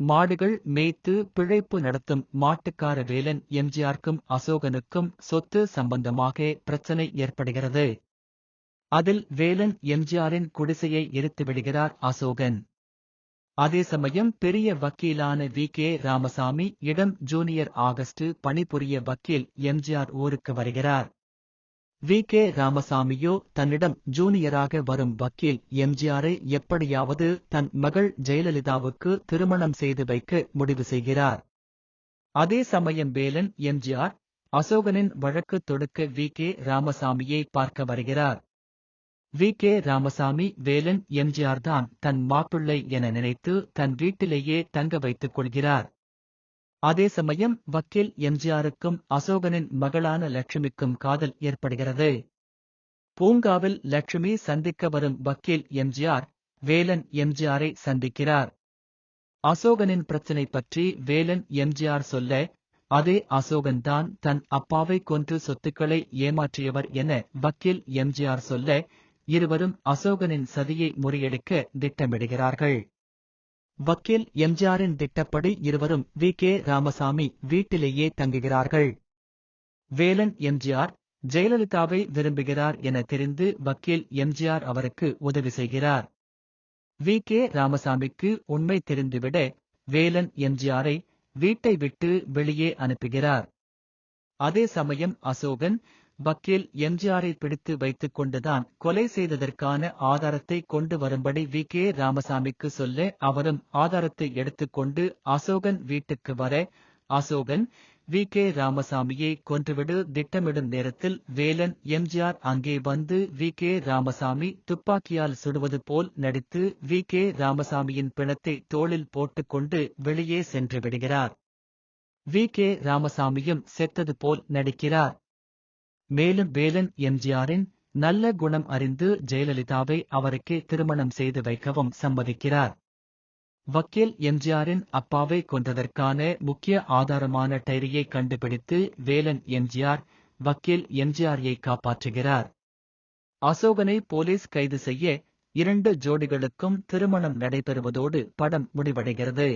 மாடுகள் மேய்த்து பிழைப்பு நடத்தும் மாட்டுக்கார வேலன் எம்ஜிஆருக்கும் அசோகனுக்கும் சொத்து சம்பந்தமாக பிரச்சனை ஏற்படுகிறது. அதில் வேலன் எம்ஜிஆரின் குடிசையை எரித்துவிடுகிறார் அசோகன். அதே சமயம் பெரிய வக்கீலான வி. ராமசாமி இடம் ஜூனியர் ஆகஸ்ட் பணிபுரிய வக்கீல் எம்ஜிஆர் ஊருக்கு வருகிறார். வி. ராமசாமியோ தன்னிடம் ஜூனியராக வரும் வக்கீல் எம்ஜிஆரை எப்படியாவது தன் மகள் ஜெயலலிதாவுக்கு திருமணம் செய்து வைக்க முடிவு செய்கிறார். அதே சமயம் வேலன் எம்ஜிஆர் அசோகனின் வழக்கு தொடுக்க வி. ராமசாமியை பார்க்க வருகிறார். வி. ராமசாமி வேலன் எம்ஜிஆர் தான் தன் மாப்பிள்ளை என நினைத்து தன் வீட்டிலேயே தங்க வைத்துக் கொள்கிறார். அதே சமயம் வக்கீல் எம்ஜிஆருக்கும் அசோகனின் மகளான லட்சுமிக்கும் காதல் ஏற்படுகிறது. பூங்காவில் லட்சுமி சந்திக்க வரும் வக்கீல் எம்ஜிஆர் வேலன் எம்ஜிஆரை சந்திக்கிறார். அசோகனின் பிரச்சினை பற்றி வேலன் எம்ஜிஆர் சொல்ல, அதே அசோகன்தான் தன் அப்பாவை கொன்று சொத்துக்களை ஏமாற்றியவர் என வக்கீல் எம்ஜிஆர் சொல்ல, இருவரும் அசோகனின் சதியை முறியடிக்க திட்டமிடுகிறார்கள். வக்கீல் எம்ஜிஆரின் திட்டப்படி இருவரும் வி. ராமசாமி வீட்டிலேயே தங்குகிறார்கள். வேலன் எம்ஜிஆர் ஜெயலலிதாவை விரும்புகிறார் என தெரிந்து வக்கீல் எம்ஜிஆர் அவருக்கு உதவி செய்கிறார். வி. ராமசாமிக்கு உண்மை தெரிந்துவிட வேலன் எம்ஜிஆரை வீட்டை விட்டு வெளியே அனுப்புகிறார். அதே சமயம் அசோகன் வக்கீல் எம்ஜிஆரை பிடித்து வைத்துக் கொண்டுதான் கொலை செய்ததற்கான ஆதாரத்தை கொண்டு வரும்படி வி. ராமசாமிக்கு சொல்ல, அவரும் ஆதாரத்தை எடுத்துக்கொண்டு அசோகன் வீட்டுக்கு வர, அசோகன் வி. ராமசாமியை கொன்றுவிடு திட்டமிடும் நேரத்தில் வேலன் எம்ஜிஆர் அங்கே வந்து வி. ராமசாமி துப்பாக்கியால் சுடுவது போல் நடித்து வி. ராமசாமியின் பிணத்தை தோளில் போட்டுக்கொண்டு வெளியே சென்று விடுகிறார். வி. ராமசாமியும் செத்தது போல் நடிக்கிறார். மேலும் வேலன் எம்ஜிஆரின் நல்ல குணம் அறிந்து ஜெயலலிதாவை அவருக்கே திருமணம் செய்து வைக்கவும் சம்மதிக்கிறார். வக்கீல் எம்ஜிஆரின் அப்பாவை கொன்றதற்கான முக்கிய ஆதாரமான டைரியை கண்டுபிடித்து வேலன் எம்ஜிஆர் வக்கீல் எம்ஜிஆரை காப்பாற்றுகிறார். அசோகனை போலீஸ் கைது செய்ய 2 ஜோடிகளுக்கும் திருமணம் நடைபெறுவதோடு படம் முடிவடைகிறது.